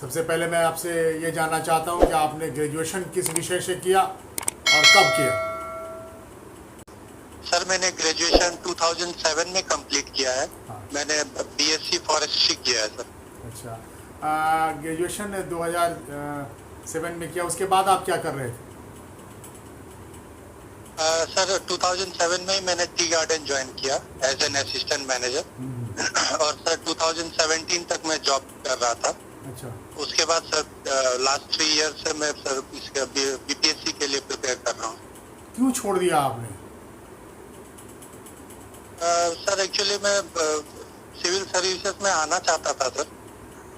सबसे पहले मैं आपसे ये जानना चाहता हूँ कि आपने ग्रेजुएशन किस विषय से किया और कब किया? सर मैंने ग्रेजुएशन 2007 में कंप्लीट किया है। हाँ। मैंने बीएससी फॉरेस्ट्री किया है सर। अच्छा, ग्रेजुएशन 2007 में किया, उसके बाद आप क्या कर रहे थे? सर 2007 में ही मैंने टी गार्डन ज्वाइन किया एज एन असिस्टेंट मैनेजर और सर 2017 तक मैं जॉब कर रहा था। अच्छा, उसके बाद सर लास्ट 3 ईयर से मैं सर इसका बीपीएससी के लिए प्रिपेयर कर रहा हूँ। क्यों छोड़ दिया आपने? सर एक्चुअली मैं सिविल सर्विसेज में आना चाहता था सर,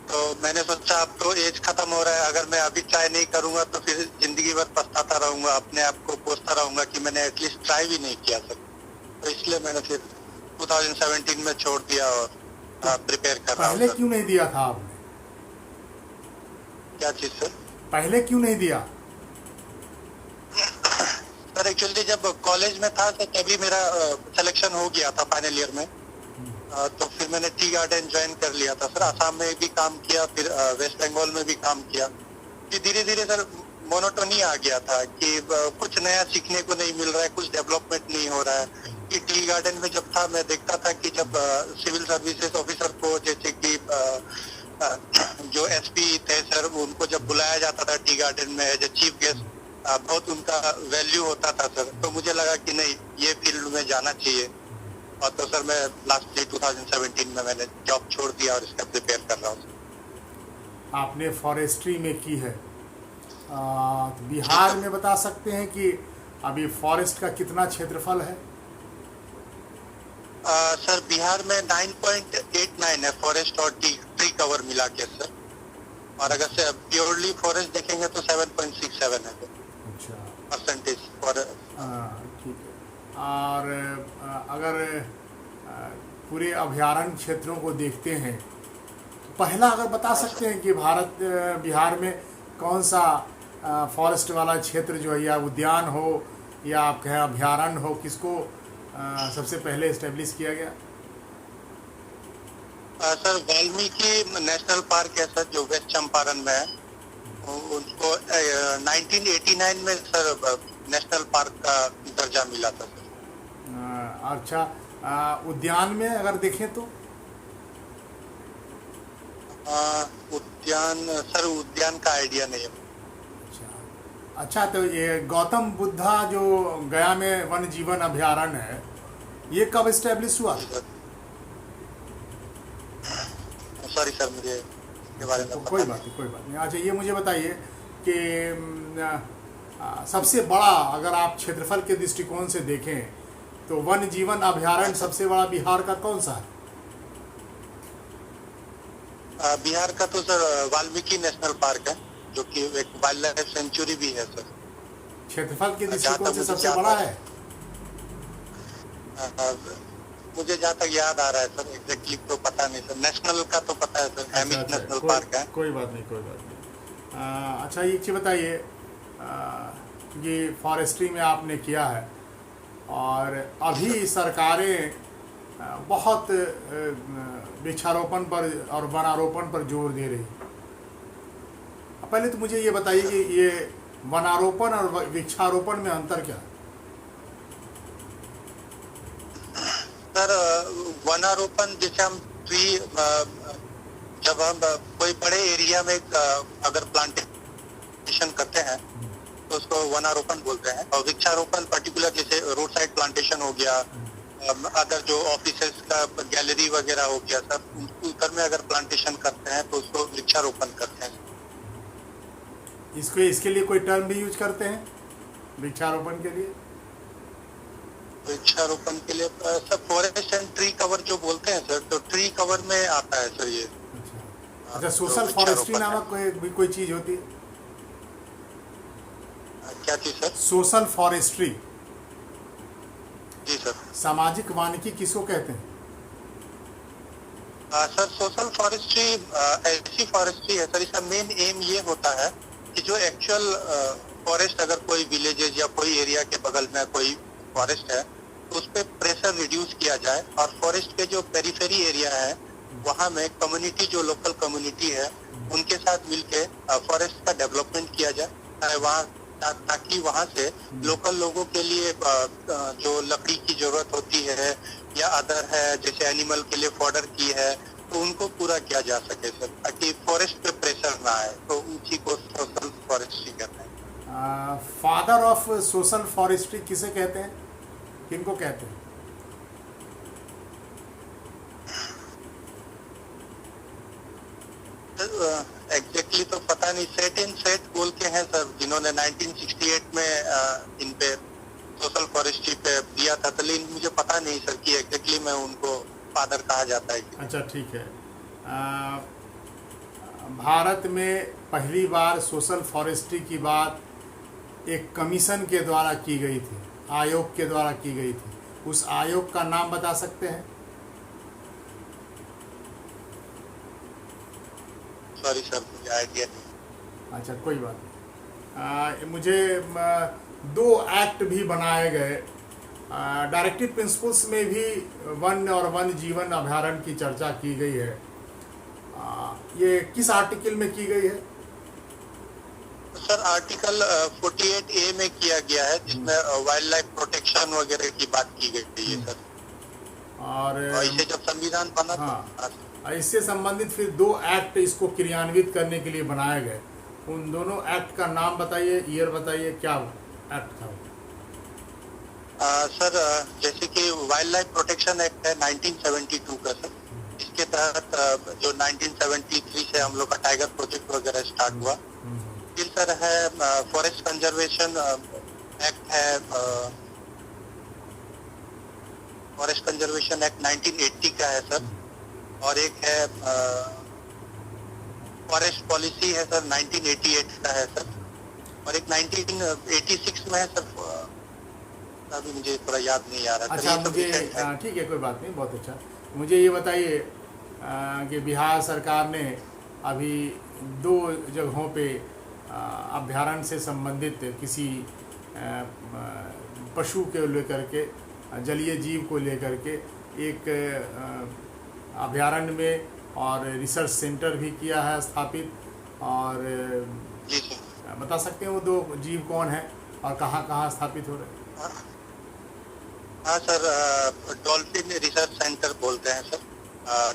तो मैंने सोचा अब तो एज खत्म हो रहा है, अगर मैं अभी ट्राई नहीं करूंगा तो फिर जिंदगी भर पछताता रहूंगा, अपने आप को कोसता रहूंगा कि मैंने एटलीस्ट ट्राई भी नहीं किया सर। तो इसलिए मैंने फिर 2017 में छोड़ दिया और प्रिपेयर कर रहा हूँ। पहले क्यों नहीं दिया था आपने? क्या चीज सर? पहले क्यों नहीं दिया? सर एक्चुअली जब कॉलेज में था तो तभी मेरा सिलेक्शन हो गया था फाइनल ईयर में, तो फिर मैंने टी गार्डन ज्वाइन कर लिया था सर। आसाम में भी काम किया, फिर वेस्ट बंगाल में भी काम किया। फिर धीरे धीरे सर मोनोटोनी आ गया था कि कुछ नया सीखने को नहीं मिल रहा है, कुछ डेवलपमेंट नहीं हो रहा है। कि टी गार्डन में जब था मैं देखता था कि जब सिविल सर्विसेज ऑफिसर को जैसे कि जो एसपी थे सर, उनको जब बुलाया जाता था टी गार्डन में एज ए चीफ गेस्ट, बहुत उनका वैल्यू होता था सर। तो मुझे लगा कि नहीं, ये फील्ड में जाना चाहिए। और तो सर मैं लास्ट 2017 में मैंने जॉब छोड़ दिया और इसका प्रिपेयर कर रहा हूँ। आपने फॉरेस्ट्री में की है, तो बिहार में बता सकते हैं कि अभी फॉरेस्ट का कितना क्षेत्रफल है? सर बिहार में 9.89 है फॉरेस्ट और ट्री कवर मिला के सर, और अगर से प्योरली फॉरेस्ट देखेंगे तो 7.67 है अच्छा, परसेंटेज फॉर। ठीक है। और अगर पूरे अभयारण्य क्षेत्रों को देखते हैं तो पहला अगर बता सकते हैं कि बिहार में कौन सा फॉरेस्ट वाला क्षेत्र जो है, या उद्यान हो या आप कहें अभयारण्य हो, किसको सबसे पहले इस्टेब्लिश किया गया? सर वाल्मीकि नेशनल पार्क है सर, जो वेस्ट चंपारण में है। उनको 1989 में सर नेशनल पार्क का दर्जा मिला था सर। अच्छा, उद्यान में अगर देखें तो? उद्यान का आइडिया नहीं है। अच्छा, तो ये गौतम बुद्धा जो गया में वन जीवन अभयारण्य है, ये कब इस्टेब्लिश हुआ? सॉरी सर, मुझे इसके बारे में कोई बात नहीं। अच्छा, ये मुझे बताइए कि सबसे बड़ा, अगर आप क्षेत्रफल के दृष्टिकोण से देखें तो वन जीवन अभयारण्य सबसे बड़ा बिहार का कौन सा है? बिहार का तो सर वाल्मीकि नेशनल पार्क है, जो कि एक वाइल्ड लाइफ सेंचुरी भी है सर। क्षेत्रफल के दृष्टिकोण से सबसे बड़ा है? मुझे जहाँ तक याद आ रहा है सर, एग्जैक्टली तो पता नहीं सर। नेशनल का तो पता है सर, हेमिस नेशनल पार्क है। कोई बात नहीं। अच्छा, ये चीज़ बताइए, ये फॉरेस्ट्री में आपने किया है और अभी सरकारें बहुत वृक्षारोपण पर और वनारोपण पर जोर दे रही। पहले तो मुझे ये बताइए कि ये वनारोपण और वृक्षारोपण में अंतर क्या है? सर वनारोपण जैसे हम ट्री, जब हम कोई बड़े एरिया में अगर प्लांटेशन करते हैं तो उसको वनारोपण बोलते हैं। और वृक्षारोपण पर्टिकुलर जैसे रोड साइड प्लांटेशन हो गया, अदर जो ऑफिसेस का गैलरी वगैरह हो गया सर, उधर में अगर प्लांटेशन करते हैं तो उसको वृक्षारोपण करते हैं। इसके लिए कोई टर्म भी यूज करते हैं वृक्षारोपण के लिए? वृक्षारोपण के लिए sir forest and tree cover जो बोलते हैं सर, तो ट्री कवर में आता है सर ये। अच्छा, सोशल फॉरेस्ट्री नामक कोई चीज होती है? क्या चीज सर? Social forestry. जी सर। सामाजिक वानिकी किसको कहते हैं? सर सोशल फॉरेस्ट्री ऐसी फॉरेस्ट्री है सर, इसका मेन एम ये होता है कि जो एक्चुअल फॉरेस्ट, अगर कोई विलेजेज या कोई एरिया के बगल में कोई फॉरेस्ट है तो उस पर प्रेशर प्रेशर रिड्यूस किया जाए और फॉरेस्ट के जो पेरिफेरी एरिया है वहाँ में कम्युनिटी, जो लोकल कम्युनिटी है, उनके साथ मिलके फॉरेस्ट का डेवलपमेंट किया जाए वहाँ, ताकि वहाँ से लोकल लोगों के लिए जो लकड़ी की जरूरत होती है या अदर है, जैसे एनिमल के लिए फॉडर की है, तो उनको पूरा किया जा सके सर, ताकि फॉरेस्ट पे प्रेशर ना आए। तो उसी को सोशल फॉरेस्ट्री कहते हैं। फादर ऑफ सोशल फॉरेस्ट्री किसे कहते हैं, किनको कहते हैं? एग्जैक्टली तो पता नहीं, सेट इन सेट बोल के हैं सर, जिन्होंने 1968 में इन पे सोशल फॉरेस्ट्री पे दिया था, तो लेकिन मुझे पता नहीं सर कि एग्जैक्टली में उनको फादर कहा जाता है। अच्छा ठीक है। भारत में पहली बार सोशल फॉरेस्ट्री की बात एक कमीशन के द्वारा की गई थी, आयोग के द्वारा की गई थी। उस आयोग का नाम बता सकते हैं? सॉरी सर, मुझे आइडिया नहीं। अच्छा कोई बात नहीं। मुझे 2 एक्ट भी बनाए गए। डायरेक्टिव प्रिंसिपल्स में भी वन्य और वन्य जीवन अभ्यारण्य की चर्चा की गई है। ये किस आर्टिकल में की गई है? सर आर्टिकल 48A में किया गया है, जिसमें वाइल्ड लाइफ प्रोटेक्शन वगैरह की बात की गई है सर। और इसे जब संविधान बना हाँ, इससे संबंधित फिर 2 एक्ट इसको क्रियान्वित करने के लिए बनाए गए। उन दोनों एक्ट का नाम बताइए, ईयर बताइए, क्या एक्ट था वो? सर जैसे कि वाइल्ड लाइफ प्रोटेक्शन एक्ट है 1972 का सर। इसके तहत जो 1973 से हम लोग का टाइगर प्रोजेक्ट वगैरह स्टार्ट हुआ। फिर सर है फॉरेस्ट कंजर्वेशन एक्ट है, फॉरेस्ट कंजर्वेशन एक्ट 1980 का है सर। और एक है फॉरेस्ट पॉलिसी है सर, 1988 का है सर। और एक 1986 में है सर, अभी मुझे थोड़ा याद नहीं आ रहा। अच्छा मुझे ठीक है, कोई बात नहीं, बहुत अच्छा। मुझे ये बताइए कि बिहार सरकार ने अभी 2 जगहों पे अभ्यारण्य से संबंधित किसी पशु को लेकर के, जलीय जीव को लेकर के एक अभ्यारण्य में और रिसर्च सेंटर भी किया है स्थापित। और बता सकते हैं वो 2 जीव कौन है और कहाँ कहाँ स्थापित हो रहे हैं? हाँ सर, डॉल्फिन रिसर्च सेंटर बोलते हैं सर।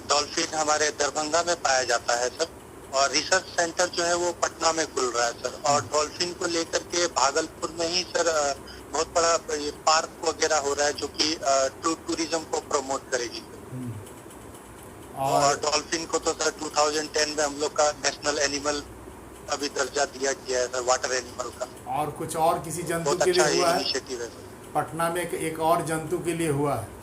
डॉल्फिन हमारे दरभंगा में पाया जाता है सर, और रिसर्च सेंटर जो है वो पटना में खुल रहा है सर। और डॉल्फिन को लेकर के भागलपुर में ही सर बहुत बड़ा पार्क वगैरह हो रहा है, जो कि टूरिज्म को प्रमोट करेगी सर। और डॉल्फिन को तो सर 2010 में हम लोग का नेशनल एनिमल अभी दर्जा दिया गया है सर, वाटर एनिमल का। और कुछ और किसी जंतु के लिए हुआ है? इनिशिएटिव है सर। पटना में एक और जंतु के लिए हुआ है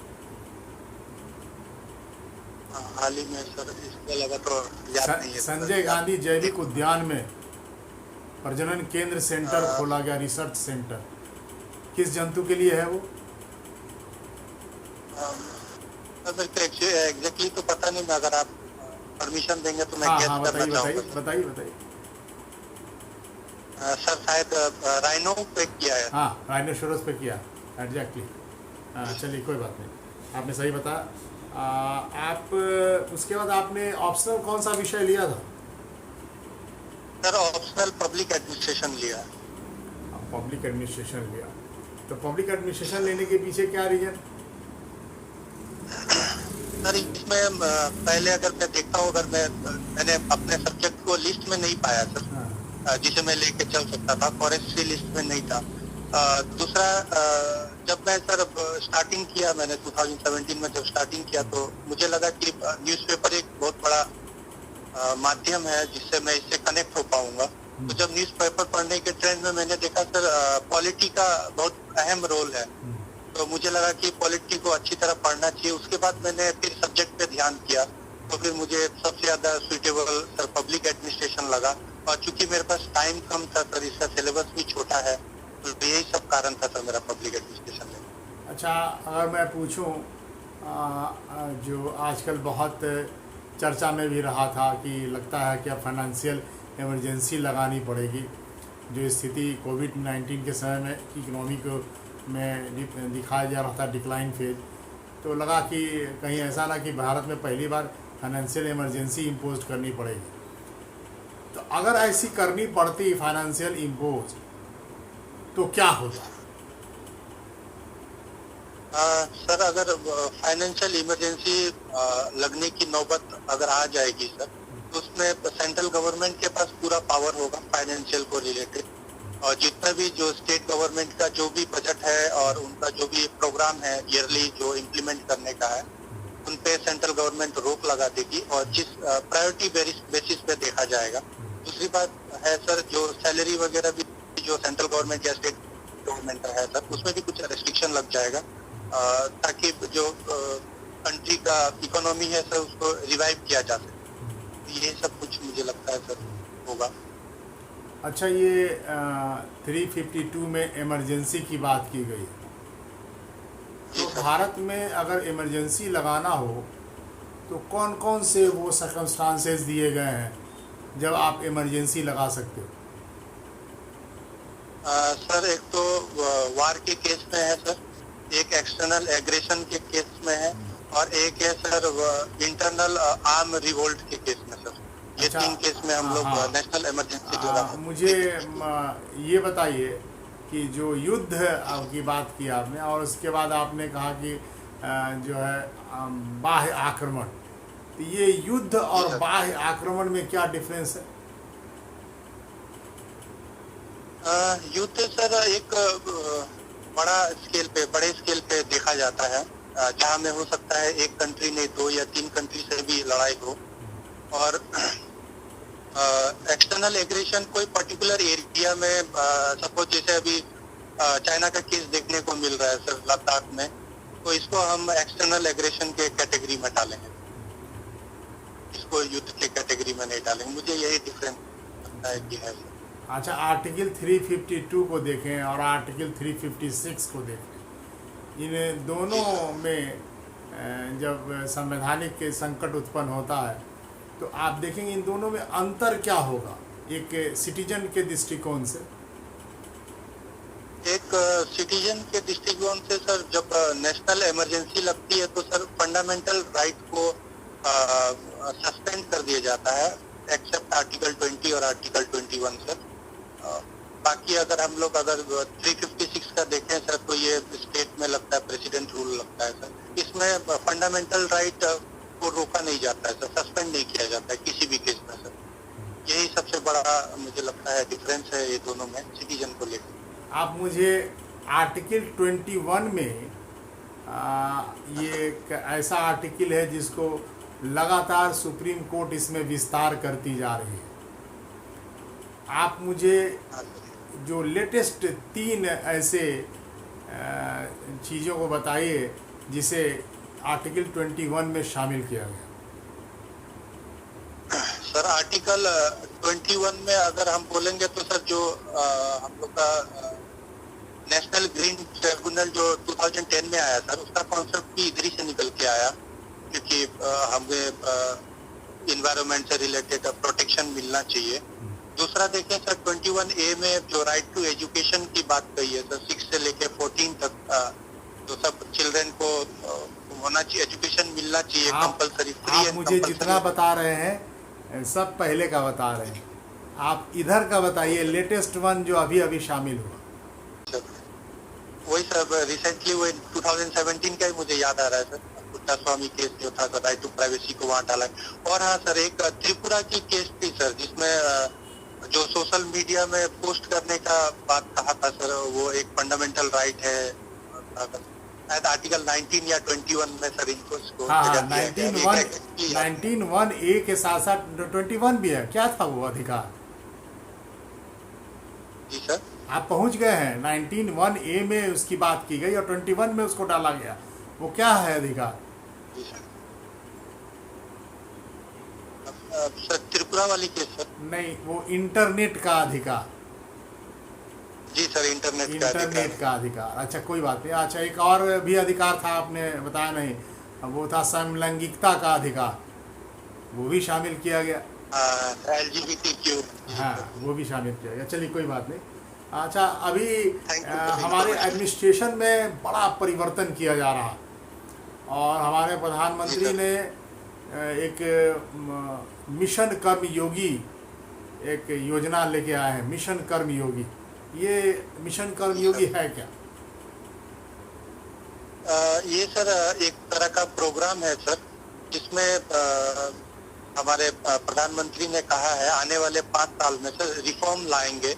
हाल ही में सर, इसके अलावा तो याद नहीं है। संजय गांधी जैविक उद्यान में प्रजनन केंद्र सेंटर खोला गया, रिसर्च सेंटर। किस जंतु के लिए है वो? एग्जैक्टली तो पता नहीं, अगर आप परमिशन देंगे तो मैं गेस करना चाहूँगा। बताइए। सर शायद राइनो पे किया है। हाँ, राइनोसोरस पे किया, एग्जैक्टली। चलिए कोई बात नहीं, आपने सही बताया। आप उसके बाद आपने ऑप्शनल कौन सा विषय लिया था? सर ऑप्शनल पब्लिक एडमिनिस्ट्रेशन लिया। पब्लिक एडमिनिस्ट्रेशन लिया, तो पब्लिक एडमिनिस्ट्रेशन लेने के पीछे क्या रीजन? सर इसमें पहले अगर मैं देखता हूँ, अगर मैंने अपने सब्जेक्ट को लिस्ट में नहीं पाया सर, जिसे मैं लेके चल सकता था, फॉरेस्ट्री लिस्ट में नहीं था। दूसरा, जब मैं सर स्टार्टिंग किया, मैंने 2017 में जब स्टार्टिंग किया, तो मुझे लगा कि न्यूज़पेपर एक बहुत बड़ा माध्यम है जिससे मैं इससे कनेक्ट हो पाऊंगा। तो जब न्यूज़पेपर पढ़ने के ट्रेंड में मैंने देखा सर पॉलिटी का बहुत अहम रोल है, तो मुझे लगा कि पॉलिटी को अच्छी तरह पढ़ना चाहिए। उसके बाद मैंने फिर सब्जेक्ट पे ध्यान किया, तो फिर मुझे सबसे ज्यादा सुइटेबल सर पब्लिक एडमिनिस्ट्रेशन लगा। और चूंकि मेरे पास टाइम कम था सर, इसका सिलेबस भी छोटा है, तो यही सब कारण था सर मेरा पब्लिक एडमिनिस्ट्रेशन में। अच्छा, अगर मैं पूछूं, जो आजकल बहुत चर्चा में भी रहा था कि लगता है कि अब फाइनेंशियल इमरजेंसी लगानी पड़ेगी, जो स्थिति कोविड-19 के समय में इकोनॉमी को में दिखाया जा रहा था डिक्लाइन फेज, तो लगा कि कहीं ऐसा ना कि भारत में पहली बार फाइनेंशियल इमरजेंसी इम्पोज करनी पड़ेगी। तो अगर ऐसी करनी पड़ती फाइनेंशियल इम्पोज तो क्या होता? सर अगर फाइनेंशियल इमरजेंसी लगने की नौबत अगर आ जाएगी सर, तो उसमें सेंट्रल गवर्नमेंट के पास पूरा पावर होगा फाइनेंशियल को रिलेटेड, और जितना भी जो स्टेट गवर्नमेंट का जो भी बजट है और उनका जो भी प्रोग्राम है ईयरली जो इम्प्लीमेंट करने का है, उन पे सेंट्रल गवर्नमेंट रोक लगा देगी और जिस प्रायोरिटी बेसिस पे देखा जाएगा। दूसरी बात है सर, जो सैलरी वगैरह भी जो सेंट्रल गवर्नमेंट या स्टेट गवर्नमेंट का है सर, उसमें भी कुछ रेस्ट्रिक्शन लग जाएगा, ताकि जो कंट्री का इकोनॉमी है सर उसको रिवाइव किया जा सके। ये सब कुछ मुझे लगता है सर होगा। अच्छा, ये 352 में इमरजेंसी की बात की गई, तो भारत में अगर इमरजेंसी लगाना हो तो कौन कौन से वो सर्कमस्टांसेस दिए गए हैं जब आप इमरजेंसी लगा सकते हो? सर एक तो वार के केस में है सर, एक एक्सटर्नल एग्रेशन के केस में है, और एक है सर इंटरनल आर्म रिवोल्ट के केस में सर। ये अच्छा, 3 केस में हम लोग नेशनल इमरजेंसी लगा सकते हैं। मुझे ये बताइए कि जो युद्ध की बात की आपने और उसके बाद आपने कहा कि जो है बाह्य आक्रमण, तो ये युद्ध और बाह्य आक्रमण में क्या डिफरेंस है? युद्ध सर एक बड़े स्केल पे देखा जाता है, जहाँ में हो सकता है एक कंट्री नहीं 2 या 3 कंट्री से भी लड़ाई हो, और एक्सटर्नल एग्रेशन कोई पर्टिकुलर एरिया में, सपोज जैसे अभी चाइना का केस देखने को मिल रहा है सर लद्दाख में, तो इसको हम एक्सटर्नल एग्रेशन के कैटेगरी में डालेंगे, इसको युद्ध के कैटेगरी में नहीं डालेंगे। मुझे यही डिफरेंस लगता है कि है सर। अच्छा, आर्टिकल 352 को देखें और आर्टिकल 356 को देखें, इन दोनों में जब संवैधानिक संकट उत्पन्न होता है तो आप देखेंगे इन दोनों में अंतर क्या होगा एक सिटीजन के दृष्टिकोण से? एक सिटीजन के दृष्टिकोण से सर, जब नेशनल इमरजेंसी लगती है तो सर फंडामेंटल राइट को सस्पेंड कर दिया जाता है, एक्सेप्ट आर्टिकल 20 और आर्टिकल 21 सर। बाकी अगर हम लोग 356 का देखें सर, तो ये स्टेट में लगता है प्रेसिडेंट रूल लगता है सर। इसमें फंडामेंटल राइट को रोका नहीं जाता है सर, सस्पेंड नहीं किया जाता है किसी भी केस में सर। यही सबसे बड़ा मुझे लगता है डिफरेंस है ये दोनों में सिटीजन को लेकर। आप मुझे आर्टिकल 21 में ये एक ऐसा आर्टिकल है जिसको लगातार सुप्रीम कोर्ट इसमें विस्तार करती जा रही है, आप मुझे जो लेटेस्ट 3 ऐसे चीज़ों को बताइए जिसे आर्टिकल 21 में शामिल किया गया। सर आर्टिकल 21 में अगर हम बोलेंगे तो सर जो हम लोग का नेशनल ग्रीन ट्रिब्यूनल जो 2010 में आया सर, उसका कॉन्सेप्ट भी इधर ही से निकल के आया, क्योंकि हमें इन्वायरमेंट से रिलेटेड प्रोटेक्शन मिलना चाहिए। दूसरा देखें सर 21A में जो राइट टू एजुकेशन की बात कही है सर, 6 से लेके 14 तक तो सब चिल्ड्रन को होना चाहिए, एजुकेशन मिलना चाहिए कंपलसरी, फ्री। आप मुझे जितना बता रहे हैं सब पहले का बता रहे हैं, आप इधर का बताइए लेटेस्ट वन जो अभी अभी शामिल हुआ। वही सब रिसेंटली वो 2017 का ही मुझे याद आ रहा है सर, गुट्टा स्वामी केस जो था सर, राइट टू प्राइवेसी को वहाँ डाला है। और हाँ सर, एक त्रिपुरा की केस थी सर, जिसमें जो सोशल मीडिया में पोस्ट करने का बात कहा था सर, वो एक फंडामेंटल राइट है, आर्टिकल 19 या 21 में सर इनको 19(1)(a) के साथ साथ 21 भी है। क्या था वो अधिकार? जी सर, आप पहुंच गए हैं 19(1)(a) में उसकी बात की गई और 21 में उसको डाला गया, वो क्या है अधिकार? जी सर त्रिपुरा वाली केस सर? नहीं, वो इंटरनेट का अधिकार। जी सर, इंटरनेट का अधिकार। अच्छा कोई बात नहीं। अच्छा एक और भी अधिकार था, आपने बताया नहीं, वो था समलैंगिकता का अधिकार, वो भी शामिल किया गया। LGBTQ, हाँ वो भी शामिल किया गया। चलिए कोई बात नहीं। अच्छा अभी हमारे एडमिनिस्ट्रेशन में बड़ा परिवर्तन किया जा रहा, और हमारे प्रधानमंत्री ने एक मिशन कर्म योगी एक योजना लेके आए हैं, मिशन कर्म योगी। ये मिशन कर्म योगी है क्या? ये सर एक तरह का प्रोग्राम है सर, जिसमें हमारे प्रधानमंत्री ने कहा है आने वाले 5 साल में सर रिफॉर्म लाएंगे,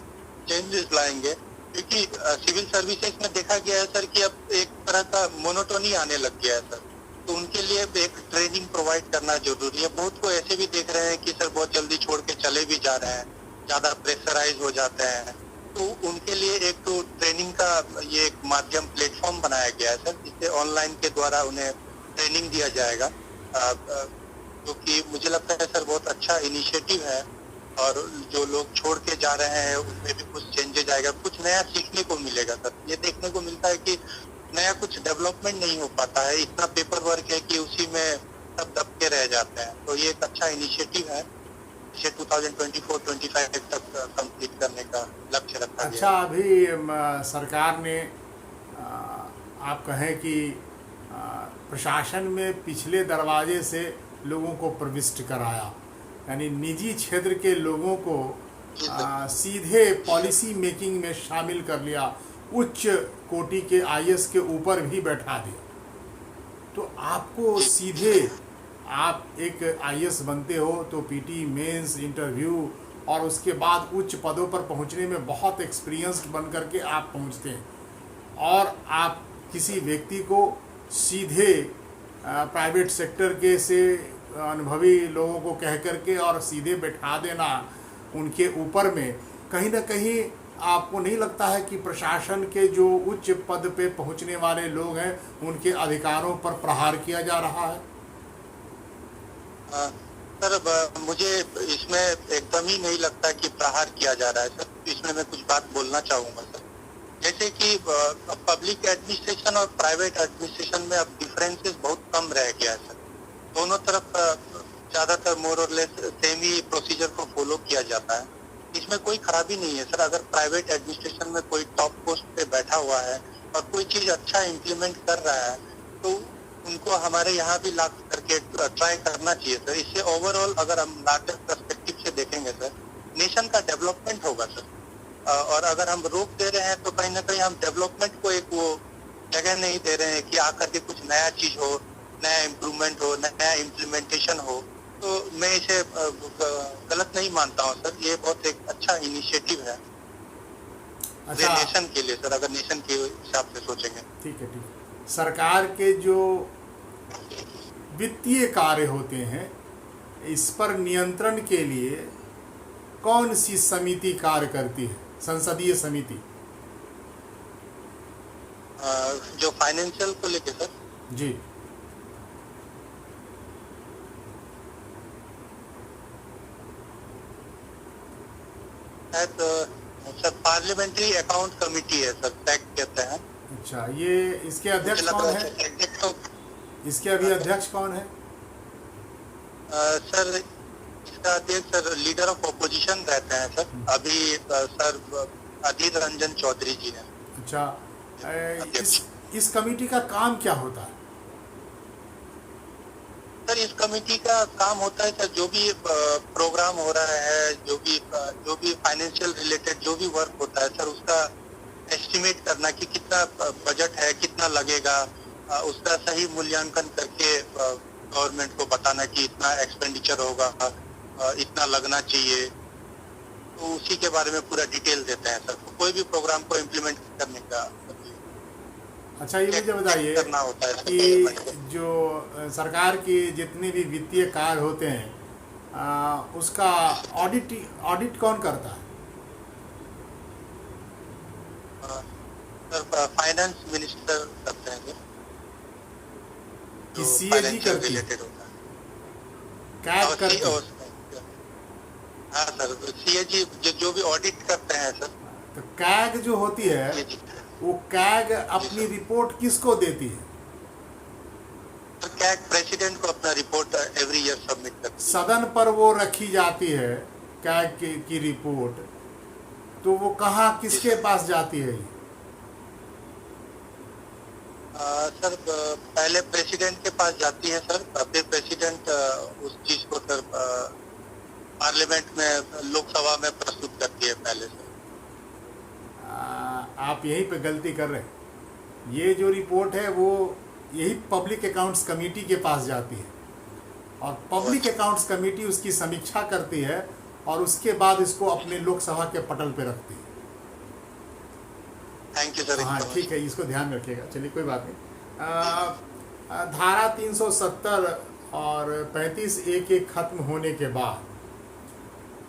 चेंजेस लाएंगे, क्योंकि सिविल सर्विसेज में देखा गया है सर कि अब एक तरह का मोनोटोनी आने लग गया है सर। तो उनके लिए एक ट्रेनिंग प्रोवाइड करना जरूरी है। बहुत को ऐसे भी देख रहे हैं कि सर बहुत जल्दी छोड़ के चले भी जा रहे हैं, ज्यादा प्रेशराइज हो जाते हैं। तो उनके लिए एक तो ट्रेनिंग का ये एक माध्यम प्लेटफॉर्म बनाया गया है सर, जिससे ऑनलाइन के द्वारा उन्हें ट्रेनिंग दिया जाएगा, जो कि मुझे लगता है सर बहुत अच्छा इनिशिएटिव है। और जो लोग छोड़ के जा रहे हैं उनमें भी कुछ चेंजेस आएगा, कुछ नया सीखने को मिलेगा सर। ये देखने को मिलता है कि नया कुछ डेवलपमेंट नहीं हो पाता है, इतना पेपर वर्क है कि उसी में सब दबके रह जाते हैं। तो ये एक अच्छा इनिशिएटिव है, इसे 2024-25 तक कंप्लीट करने का लक्ष्य रखा गया। अच्छा, अभी सरकार ने आप कहें कि प्रशासन में पिछले दरवाजे से लोगों को प्रविष्ट कराया, यानी निजी क्षेत्र के लोगों को सीधे पॉलिसी मेकिंग में शामिल कर लिया, उच्च कोटि के आईएएस के ऊपर भी बैठा दिया। तो आपको सीधे आप एक आईएएस बनते हो तो पीटी, मेंस, इंटरव्यू और उसके बाद उच्च पदों पर पहुंचने में बहुत एक्सपीरियंस्ड बन करके आप पहुंचते हैं, और आप किसी व्यक्ति को सीधे प्राइवेट सेक्टर के से अनुभवी लोगों को कह करके और सीधे बैठा देना उनके ऊपर में, कहीं ना कहीं आपको नहीं लगता है कि प्रशासन के जो उच्च पद पे पहुंचने वाले लोग हैं उनके अधिकारों पर प्रहार किया जा रहा है? सर मुझे इसमें एकदम ही नहीं लगता कि प्रहार किया जा रहा है सर। इसमें मैं कुछ बात बोलना चाहूँगा सर। जैसे कि पब्लिक एडमिनिस्ट्रेशन और प्राइवेट एडमिनिस्ट्रेशन में अब डिफरेंसेस बहुत कम रह गया है सर। दोनों तरफ ज़्यादातर मोर और लेस सेम ही प्रोसीजर को फॉलो किया जाता है। इसमें कोई खराबी नहीं है सर। अगर प्राइवेट एडमिनिस्ट्रेशन में कोई टॉप पोस्ट पे बैठा हुआ है और कोई चीज़ अच्छा इम्प्लीमेंट कर रहा है तो उनको हमारे यहाँ भी ला करके ट्राई करना चाहिए सर। इससे ओवरऑल अगर हम लार्जर पर्सपेक्टिव से देखेंगे सर, नेशन का डेवलपमेंट होगा सर। और अगर हम रोक दे रहे हैं तो कहीं ना कहीं हम डेवलपमेंट को एक वो जगह नहीं दे रहे हैं कि आकर के कुछ नया चीज हो, नया इम्प्रूवमेंट हो, नया इम्प्लीमेंटेशन हो। तो मैं इसे गलत नहीं मानता हूँ सर। ये बहुत एक अच्छा इनिशिएटिव है अच्छा, नेशन के लिए सर, अगर नेशन के हिसाब से सोचेंगे। ठीक है, ठीक है। सरकार के जो वित्तीय कार्य होते हैं इस पर नियंत्रण के लिए कौन सी समिति कार्य करती है? संसदीय समिति जो फाइनेंशियल को लेके सर? जी, तो सर पार्लियामेंट्री अकाउंट कमेटी है सर, पैक कहते हैं। अच्छा, ये इसके अध्यक्ष कौन है? इसके अभी अध्यक्ष कौन है? सर इसका अध्यक्ष सर लीडर ऑफ ऑपोजिशन रहते हैं सर। अभी सर अधीर रंजन चौधरी जी हैं। अच्छा, इस कमेटी का काम क्या होता है? सर इस कमेटी का काम होता है सर, जो भी प्रोग्राम हो रहा है, जो भी फाइनेंशियल रिलेटेड जो भी वर्क होता है सर, उसका एस्टिमेट करना कि कितना बजट है, कितना लगेगा, उसका सही मूल्यांकन करके गवर्नमेंट को बताना कि इतना एक्सपेंडिचर होगा, इतना लगना चाहिए। तो उसी के बारे में पूरा डिटेल देते हैं सर, कोई भी प्रोग्राम को इम्प्लीमेंट करने का। अच्छा, ये मुझे बताइए कि जो सरकार के जितने भी वित्तीय कार्य होते हैं उसका ऑडिट कौन करता है? सर फाइनेंस मिनिस्टर करते हैं सर, कि सीएजी करती है? कैग करती है? हाँ सर, सीएजी जो भी ऑडिट करते हैं सर। तो कैग जो होती है वो कैग अपनी रिपोर्ट किसको देती है? कैग प्रेसिडेंट को अपना रिपोर्ट एवरी ईयर सबमिट करती है। सदन पर वो रखी जाती है कैग की रिपोर्ट, तो वो कहाँ किसके पास जाती है? सर पहले प्रेसिडेंट के पास जाती है सर, फिर प्रेसिडेंट उस चीज को सर पार्लियामेंट में लोकसभा में प्रस्तुत करती है पहले सर। आप यहीं पे गलती कर रहे हैं। ये जो रिपोर्ट है वो यही पब्लिक अकाउंट्स कमेटी के पास जाती है और पब्लिक अकाउंट्स कमेटी उसकी समीक्षा करती है और उसके बाद इसको अपने लोकसभा के पटल पे रखती है। Thank you sir. हाँ ठीक है, इसको ध्यान रखिएगा। चलिए कोई बात नहीं। धारा 370 और 35(a) के खत्म होने के बाद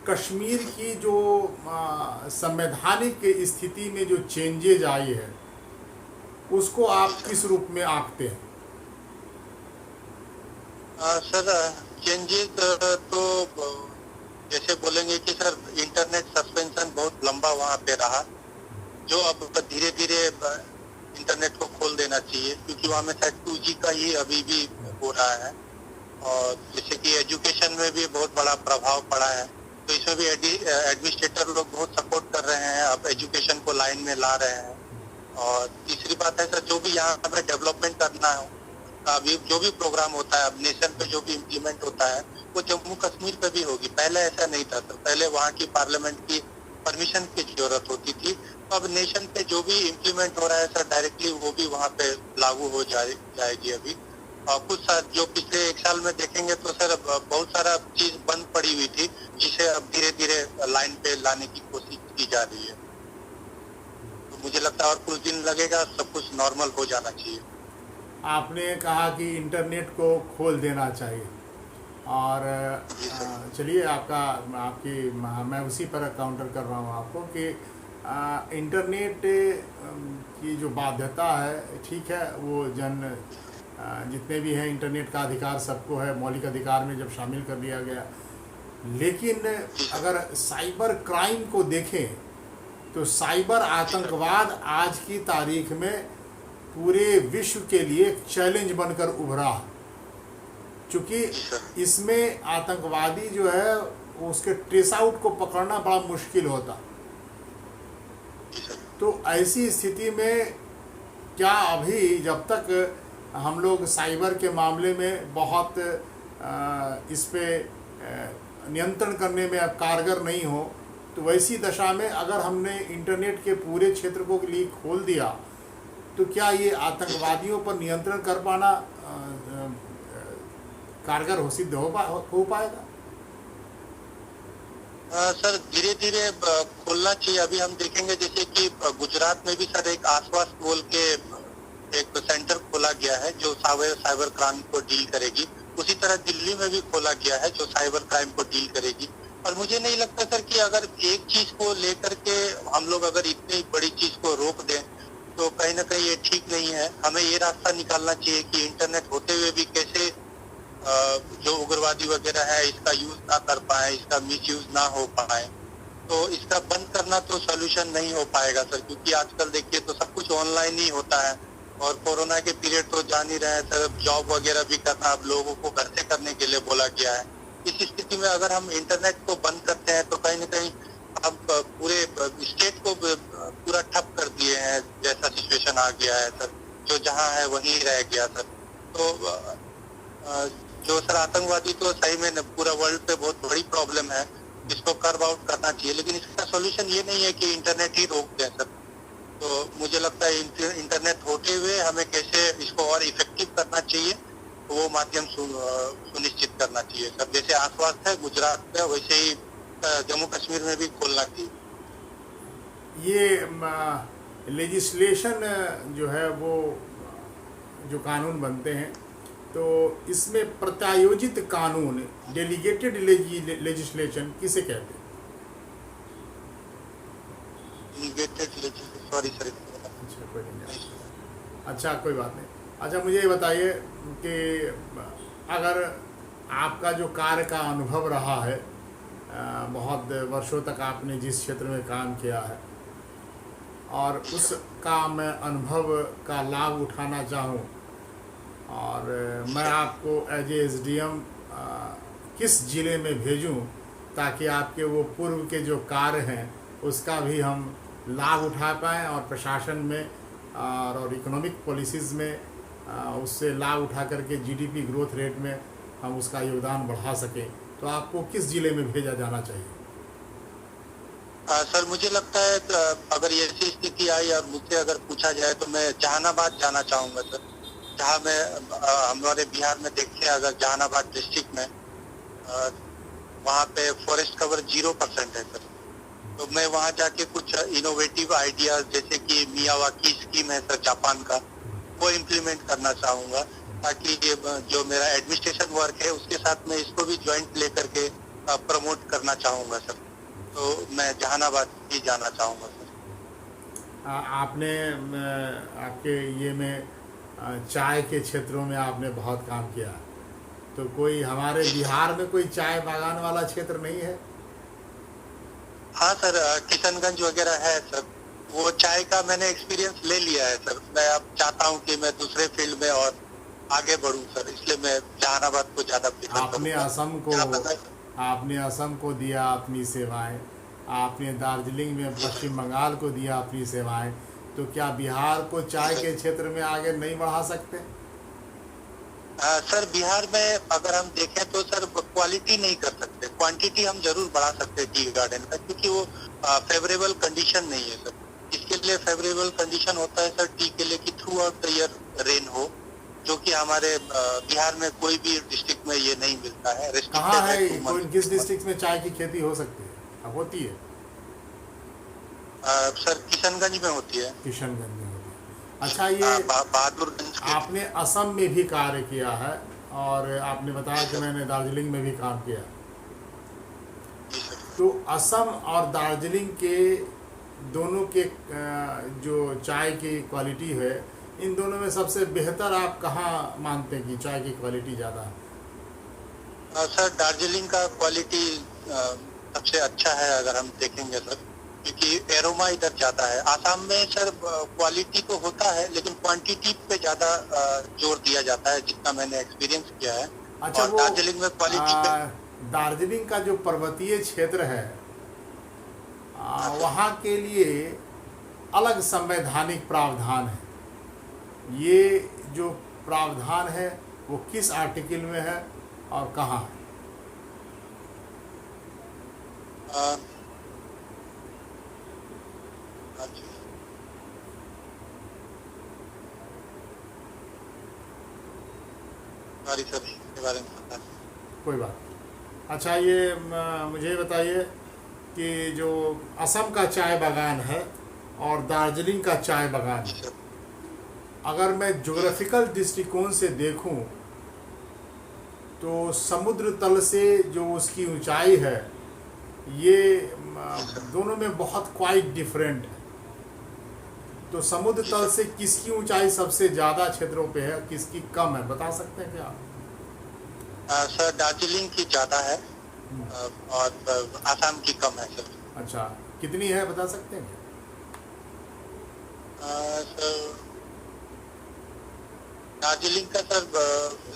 कश्मीर की जो संवैधानिक स्थिति में जो चेंजेज आई है उसको आप किस रूप में आंकते हैं? सर चेंजेस तो जैसे बोलेंगे कि सर इंटरनेट सस्पेंशन बहुत लंबा वहाँ पे रहा, जो अब धीरे धीरे इंटरनेट को खोल देना चाहिए, क्योंकि वहाँ में शायद 2G का ही अभी भी हो रहा है। और जैसे कि एजुकेशन में भी बहुत बड़ा प्रभाव पड़ा है, तो इसमें भी एडमिनिस्ट्रेटर लोग बहुत सपोर्ट कर रहे हैं, अब एजुकेशन को लाइन में ला रहे हैं। और तीसरी बात है सर, जो भी यहाँ हमें डेवलपमेंट करना है, अभी जो भी प्रोग्राम होता है अब नेशन पे जो भी इम्प्लीमेंट होता है वो जम्मू कश्मीर पे भी होगी। पहले ऐसा नहीं था सर, पहले वहाँ की पार्लियामेंट की परमिशन की जरूरत होती थी। तो अब नेशन पे जो भी इम्प्लीमेंट हो रहा है सर डायरेक्टली वो भी वहाँ पे लागू हो जाएगी अभी। और कुछ जो पिछले 1 साल में देखेंगे तो सर बहुत सारा चीज बंद पड़ी हुई थी, जिसे अब धीरे धीरे लाइन पे लाने की कोशिश की जा रही है। तो मुझे लगता है और कुछ दिन लगेगा, सब कुछ नॉर्मल हो जाना चाहिए। आपने कहा कि इंटरनेट को खोल देना चाहिए और चलिए मैं उसी पर काउंटर कर रहा हूँ आपको कि इंटरनेट की जो बाध्यता है, ठीक है, वो जितने भी हैं इंटरनेट का अधिकार सबको है, मौलिक अधिकार में जब शामिल कर लिया गया। लेकिन अगर साइबर क्राइम को देखें तो साइबर आतंकवाद आज की तारीख में पूरे विश्व के लिए एक चैलेंज बनकर उभरा, क्योंकि इसमें आतंकवादी जो है उसके ट्रेस आउट को पकड़ना बड़ा मुश्किल होता। तो ऐसी स्थिति में क्या अभी जब तक हम लोग साइबर के मामले में बहुत इस पे नियंत्रण करने में अब कारगर नहीं हो, तो वैसी दशा में अगर हमने इंटरनेट के पूरे क्षेत्र को लिए खोल दिया तो क्या ये आतंकवादियों पर नियंत्रण कर पाना कारगर सिद्ध हो पाएगा? सर धीरे धीरे खोलना चाहिए। अभी हम देखेंगे जैसे कि गुजरात में भी सर एक आसपास बोल के एक सेंटर खोला गया है जो साइबर क्राइम को डील करेगी। उसी तरह दिल्ली में भी खोला गया है जो साइबर क्राइम को डील करेगी। और मुझे नहीं लगता सर कि अगर एक चीज को लेकर के हम लोग अगर इतनी बड़ी चीज को रोक दें तो कहीं ना कहीं ये ठीक नहीं है। हमें ये रास्ता निकालना चाहिए कि इंटरनेट होते हुए भी कैसे जो उग्रवादी वगैरह है इसका यूज ना कर पाए, इसका मिसयूज ना हो पाए। तो इसका बंद करना तो सोल्यूशन नहीं हो पाएगा सर, क्योंकि आजकल देखिए तो सब कुछ ऑनलाइन ही होता है। और कोरोना के पीरियड तो जान ही रहे हैं सर, जॉब वगैरह भी करना अब लोगों को घर से करने के लिए बोला गया है। इस स्थिति में अगर हम इंटरनेट को बंद करते हैं तो कहीं ना कहीं हम पूरे स्टेट को पूरा ठप कर दिए हैं जैसा सिचुएशन आ गया है सर। जो जहाँ है वहीं रह गया सर। तो जो सर आतंकवादी तो सही में पूरा वर्ल्ड पे बहुत बड़ी प्रॉब्लम है, इसको कर्व आउट करना चाहिए। लेकिन इसका सोल्यूशन ये नहीं है कि इंटरनेट ही रोक दें सर। तो मुझे लगता है इंटरनेट होते हुए हमें कैसे इसको और इफेक्टिव करना चाहिए वो माध्यम सुनिश्चित करना चाहिए सर। जैसे आसपास है गुजरात में, वैसे ही जम्मू कश्मीर में भी खोलना चाहिए। ये लेजिस्लेशन जो है वो जो कानून बनते हैं तो इसमें प्रत्यायोजित कानून, डेलीगेटेड लेजिस्लेशन किसे कहते हैं? Sorry sir. अच्छा कोई बात नहीं। अच्छा मुझे ये बताइए कि अगर आपका जो कार्य का अनुभव रहा है, बहुत वर्षों तक आपने जिस क्षेत्र में काम किया है और उस काम अनुभव का लाभ उठाना चाहूँ और मैं आपको एज ए SDM किस ज़िले में भेजूं ताकि आपके वो पूर्व के जो कार्य हैं उसका भी हम लाभ उठा पाएँ और प्रशासन में और इकोनॉमिक पॉलिसीज़ में उससे लाभ उठा करके जीडीपी ग्रोथ रेट में हम उसका योगदान बढ़ा सकें, तो आपको किस ज़िले में भेजा जाना चाहिए? सर मुझे लगता है अगर ये ऐसी स्थिति आई और मुझसे अगर पूछा जाए तो मैं जहानाबाद जाना चाहूँगा सर, जहाँ मैं हमारे बिहार में देखते हैं अगर जहानाबाद डिस्ट्रिक्ट में वहाँ पे फॉरेस्ट कवर 0% है सर। तो मैं वहाँ जाके कुछ इनोवेटिव आइडियाज जैसे कि मियावाकी स्कीम है सर जापान का, वो इम्प्लीमेंट करना चाहूँगा, ताकि ये जो मेरा एडमिनिस्ट्रेशन वर्क है उसके साथ मैं इसको भी ज्वाइंट लेकर के प्रमोट करना चाहूँगा सर। तो मैं जहानाबाद ही जाना चाहूँगा सर। आपने आपके ये में चाय के क्षेत्रों में आपने बहुत काम किया, तो कोई हमारे बिहार में कोई चाय बागान वाला क्षेत्र नहीं है? हाँ सर, किशनगंज वगैरह है सर, वो चाय का मैंने एक्सपीरियंस ले लिया है सर। मैं अब चाहता हूँ कि मैं दूसरे फील्ड में और आगे बढ़ूँ सर, इसलिए मैं जहानाबाद को ज़्यादा प्रेफर करूँगा। आपने असम को दिया अपनी सेवाएं, आपने दार्जिलिंग में पश्चिम बंगाल को दिया अपनी सेवाएं, तो क्या बिहार को चाय के क्षेत्र में आगे नहीं बढ़ा सकते? सर बिहार में अगर हम देखें तो सर क्वालिटी नहीं कर सकते, क्वांटिटी हम जरूर बढ़ा सकते हैं टी गार्डन का, क्योंकि वो फेवरेबल कंडीशन नहीं है सर। इसके लिए फेवरेबल कंडीशन होता है सर टी के लिए कि through out the year rain हो, जो कि हमारे बिहार में कोई भी डिस्ट्रिक्ट में ये नहीं मिलता है। कहाँ है किस डिस्ट्रिक्ट में चाय की खेती हो सकती है? अब होती है सर, किशनगंज में होती है। किशनगंज में होती है। अच्छा, ये बहादुरगंज आपने असम में भी कार्य किया है और आपने बताया कि मैंने दार्जिलिंग में भी काम किया, तो असम और दार्जिलिंग के दोनों के जो चाय की क्वालिटी है, इन दोनों में सबसे बेहतर आप कहाँ मानते हैं कि चाय की क्वालिटी ज़्यादा है? सर दार्जिलिंग का क्वालिटी सबसे अच्छा है अगर हम देखेंगे सर, क्योंकि एरोमा इधर ज़्यादा है। आसाम में सर क्वालिटी तो होता है लेकिन क्वांटिटी पे ज़्यादा जोर दिया जाता है, जितना मैंने एक्सपीरियंस किया है। अच्छा, और दार्जिलिंग में क्वालिटी पे दार्जिलिंग का जो पर्वतीय क्षेत्र है वहाँ के लिए अलग संवैधानिक प्रावधान है। ये जो प्रावधान है वो किस आर्टिकल में है और कहाँ है? सॉरी सर, इसके बारे में पता नहीं। कोई बात। अच्छा, ये मुझे बताइए कि जो असम का चाय बागान है और दार्जिलिंग का चाय बागान है, अगर मैं ज्योग्राफिकल दृष्टिकोण से देखूं तो समुद्र तल से जो उसकी ऊंचाई है ये दोनों में बहुत क्वाइट डिफरेंट है। तो समुद्र तल से किसकी ऊंचाई सबसे ज़्यादा क्षेत्रों पे है, किसकी कम है, बता सकते हैं क्या? सर दार्जिलिंग की ज़्यादा है और आसाम की कम है सर। अच्छा, कितनी है बता सकते हैं? सर दार्जिलिंग का सर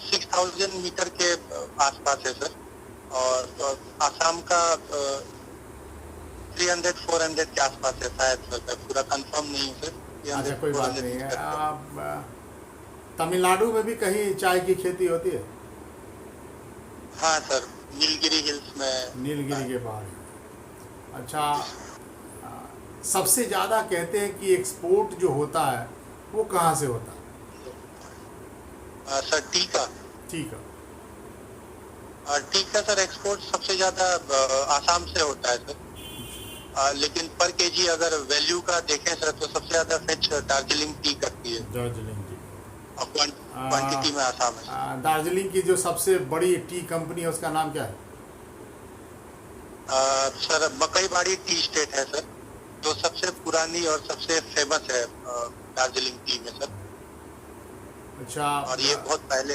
6000 मीटर के आसपास है सर, और आसाम का 300-400 के आसपास है शायद सर, पूरा कंफर्म नहीं है सर। अच्छा, कोई बात नहीं है। आप तमिलनाडु में भी कहीं चाय की खेती होती है? हाँ सर, नीलगिरी हिल्स में, नीलगिरी के पहाड़। अच्छा, सबसे ज़्यादा कहते हैं कि एक्सपोर्ट जो होता है वो कहाँ से होता है? सर टी का। ठीक है। टी का सर एक्सपोर्ट सबसे ज़्यादा आसाम से होता है सर, लेकिन पर केजी अगर वैल्यू का देखें सर तो सबसे ज़्यादा फेच दार्जिलिंग टी करती है। दार्जिलिंग टी और क्वांटिटी में आसाम है। दार्जिलिंग की जो सबसे बड़ी टी कंपनी है उसका नाम क्या है? सर मकईबाड़ी टी स्टेट है सर, जो सबसे पुरानी और सबसे फेमस है दार्जिलिंग टी में सर। अच्छा, और ये बहुत पहले।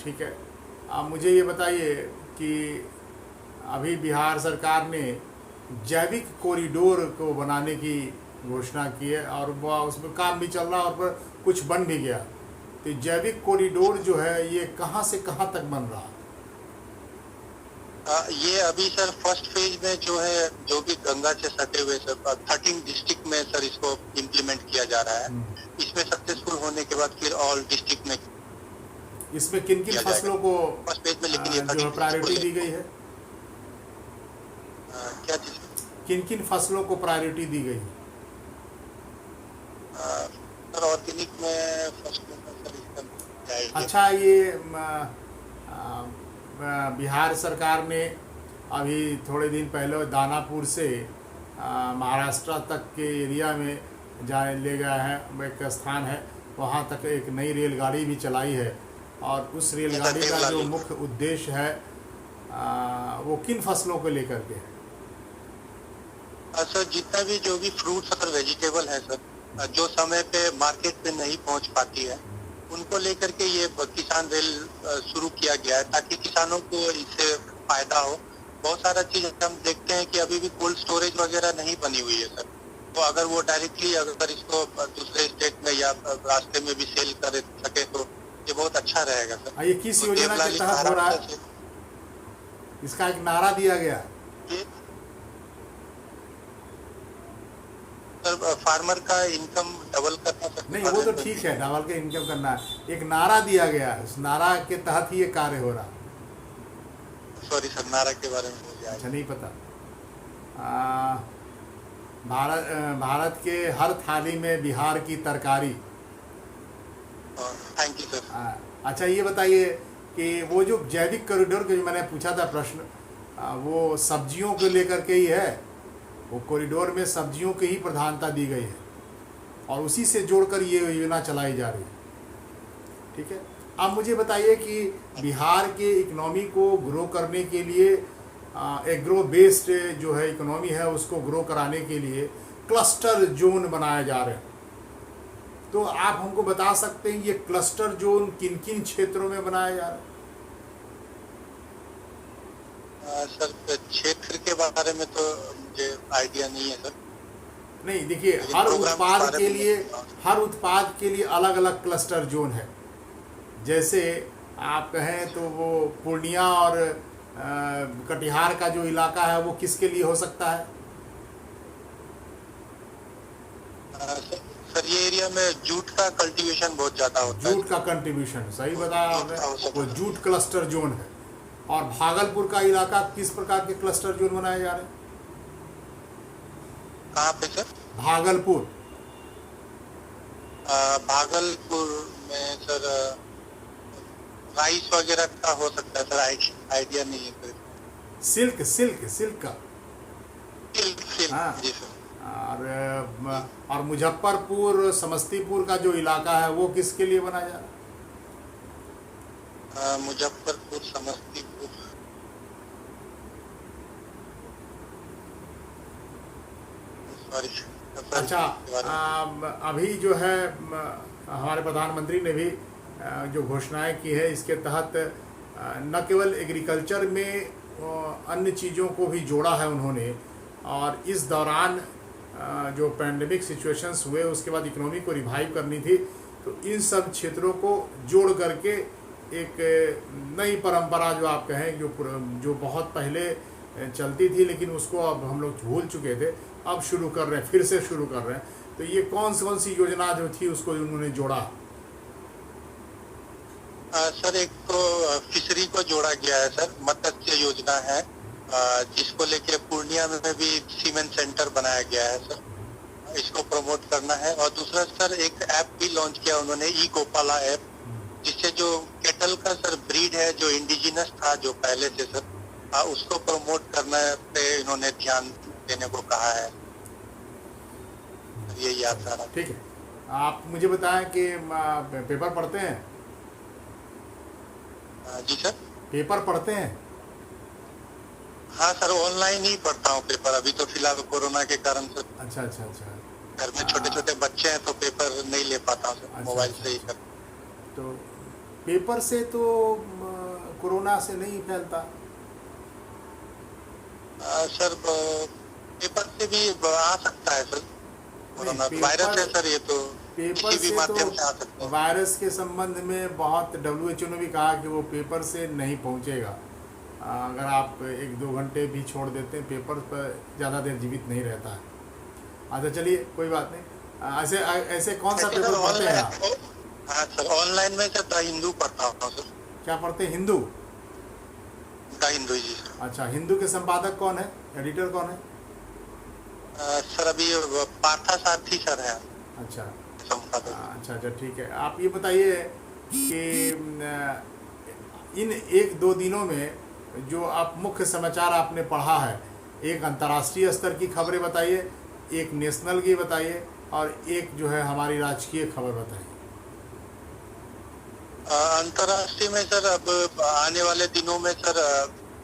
ठीक है। आप मुझे ये बताइए कि अभी बिहार सरकार ने जैविक कॉरिडोर को बनाने की घोषणा की है और वह उसमें काम भी चल रहा है और कुछ बन भी गया। तो जैविक कॉरिडोर जो है ये कहाँ से कहाँ तक बन रहा है? ये अभी सर फर्स्ट फेज में जो है, जो भी गंगा से सटे हुए सर 13 डिस्ट्रिक्ट में सर इसको इम्प्लीमेंट किया जा रहा है। इसमें सक्सेसफुल होने के बाद फिर ऑल डिस्ट्रिक्ट में इसमें किन किन किया फसलों को फर्स्ट पेज में, लेकिन ये जो है प्रायोरिटी दी गई है? क्या चीज किन किन फसलों को प्रायोरिटी दी गई है? सर ऑर्गेनिक में फसलों का सर इसका क्या है? अच्छा, ये बिहार सरकार ने अभी थोड़े दिन पहले दानापुर से महाराष्ट्र तक के एरिया में ले गया है, एक स्थान है वहाँ तक एक नई रेलगाड़ी भी चलाई है, और उस रेलगाड़ी का जो मुख्य उद्देश्य है वो किन फसलों को लेकर के है? सर जितना भी जो भी फ्रूट्स और वेजिटेबल है सर, जो समय पे मार्केट पे नहीं पहुंच पाती है, उनको लेकर के ये किसान रेल शुरू किया गया है, ताकि किसानों को इससे फायदा हो। बहुत सारा चीज हम देखते हैं कि अभी भी कोल्ड स्टोरेज वगैरह नहीं बनी हुई है सर, तो अगर वो डायरेक्टली अगर इसको दूसरे स्टेट में या रास्ते में भी सेल कर सके तो ये बहुत अच्छा रहेगा सर। ये किस तो योजना के तहत हो रहा है? इसका एक नारा दिया गया है सर, फार्मर का इनकम डबल करना सर। नहीं, वो तो ठीक है, डबल का इनकम करना है, एक नारा दिया गया है, उस नारा के तहत ही ये कार्य हो रहा है। सॉरी सर, नारा के बारे में मुझे अच्छा नहीं पता। भारत के हर थाली में बिहार की तरकारी। Thank you sir. अच्छा ये बताइए कि वो जो जैविक कॉरिडोर के जो मैंने पूछा था प्रश्न, वो सब्जियों को लेकर के ही है, वो कॉरिडोर में सब्जियों की ही प्रधानता दी गई है और उसी से जोड़कर ये योजना चलाई जा रही है। ठीक है, अब मुझे बताइए कि बिहार के इकोनॉमी को ग्रो करने के लिए, एग्रो बेस्ड जो है इकोनॉमी है उसको ग्रो कराने के लिए क्लस्टर जोन बनाए जा रहे हैं। तो आप हमको बता सकते हैं ये क्लस्टर जोन किन किन क्षेत्रों में बनाए जा रहे हैं? सर क्षेत्र के बारे में तो मुझे आइडिया नहीं है सर। नहीं देखिए, हर उत्पाद के लिए अलग अलग क्लस्टर जोन है। जैसे आप कहें तो वो पूर्णिया और कटिहार का जो इलाका है वो किसके लिए हो सकता है? सर ये एरिया में जूट का कल्टीवेशन बहुत ज्यादा होता है। जूट का कंट्रीब्यूशन सही बताया आपने, वो जूट क्लस्टर जोन है। और भागलपुर का इलाका किस प्रकार के क्लस्टर जोन बनाए जा रहे हैं? कहाँ पे सर? भागलपुर। भागलपुर में सर राइस वगैरह का हो सकता है सर, आइडिया नहीं है सर। सिल्क का सिल्क हाँ। जी सर। और मुजफ्फरपुर समस्तीपुर का जो इलाका है वो किसके लिए बनाया जा रहा है? मुजफ्फरपुर समस्तीपुर, सॉरी। अच्छा, अभी जो है हमारे प्रधानमंत्री ने भी जो घोषणाएं की है, इसके तहत न केवल एग्रीकल्चर में अन्य चीज़ों को भी जोड़ा है उन्होंने, और इस दौरान जो पैंडेमिक सिचुएशंस हुए उसके बाद इकोनॉमी को रिवाइव करनी थी, तो इन सब क्षेत्रों को जोड़ करके एक नई परंपरा जो आप कहें जो बहुत पहले चलती थी लेकिन उसको अब हम लोग भूल चुके थे, अब शुरू कर रहे हैं, फिर से शुरू कर रहे हैं। तो ये कौन सी योजना जो थी उसको उन्होंने जोड़ा? सर एक तो फिशरी को जोड़ा गया है सर, मत्स्य योजना है, जिसको लेके पूर्णिया में भी सीमेंट सेंटर बनाया गया है सर, इसको प्रमोट करना है। और दूसरा सर एक ऐप भी लॉन्च किया उन्होंने, ई गोपाला ऐप, जिससे जो केटल का सर ब्रीड है जो इंडिजिनस था जो पहले से सर, उसको प्रमोट करने पे इन्होंने ध्यान देने को कहा है। ये याद रहा। ठीक है, आप मुझे बताएं कि पेपर पढ़ते हैं? जी सर। पेपर पढ़ते हैं? हाँ सर, ऑनलाइन ही पढ़ता हूँ पेपर, अभी तो फिलहाल कोरोना के कारण सर। अच्छा। घर में छोटे छोटे बच्चे हैं तो पेपर नहीं ले पाता हूँ सर, मोबाइल से ही सर। तो पेपर से तो कोरोना से नहीं फैलता? सर पेपर से भी आ सकता है सर कोरोना, वायरस है सर, ये तो पेपर किसी भी से माध्यम से आ तो सकता है। वायरस के संबंध में बहुत WHO ने भी कहा कि वो पेपर से नहीं पहुंचेगा। अगर आप 1-2 घंटे भी छोड़ देते हैं, पेपर पर ज़्यादा देर जीवित नहीं रहता है। अच्छा चलिए, कोई बात नहीं। ऐसे ऐसे कौन सा ऐसे पेपर सर पढ़ते हैं आप? ऑनलाइन, हाँ सर ऑनलाइन में सर द हिंदू पढ़ता हूँ सर। क्या पढ़ते हैं? हिंदू? The Hindu ji sir. अच्छा, हिंदू के संपादक कौन है, एडिटर कौन है? सर अभी पार्था सारथी सर है अच्छा संपादक। अच्छा अच्छा, ठीक है। आप ये बताइए कि इन एक दो दिनों में जो आप मुख्य समाचार आपने पढ़ा है, एक अंतर्राष्ट्रीय स्तर की खबरें बताइए, एक नेशनल की बताइए, और एक जो है हमारी राजकीय खबर बताइए। अंतर्राष्ट्रीय में सर अब आने वाले दिनों में सर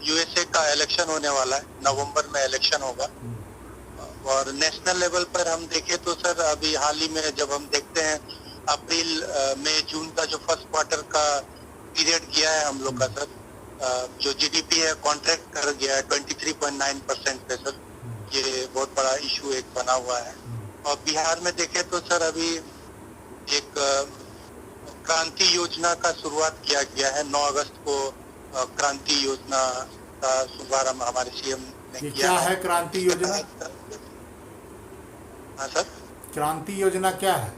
यूएसए का इलेक्शन होने वाला है, नवंबर में इलेक्शन होगा। और नेशनल लेवल पर हम देखें तो सर अभी हाल ही में जब हम देखते हैं अप्रैल मई जून का जो फर्स्ट क्वार्टर का पीरियड गया है हम लोग का सर, जो जीडीपी है कॉन्ट्रैक्ट कर गया है 23.9% पे सर। ये बहुत बड़ा इशू एक बना हुआ है। और बिहार में देखें तो सर अभी एक क्रांति योजना का शुरुआत किया गया है 9 अगस्त को। क्रांति योजना का शुभारंभ हमारे सीएम ने ये किया क्या है क्रांति योजना? हाँ सर, क्रांति योजना क्या है?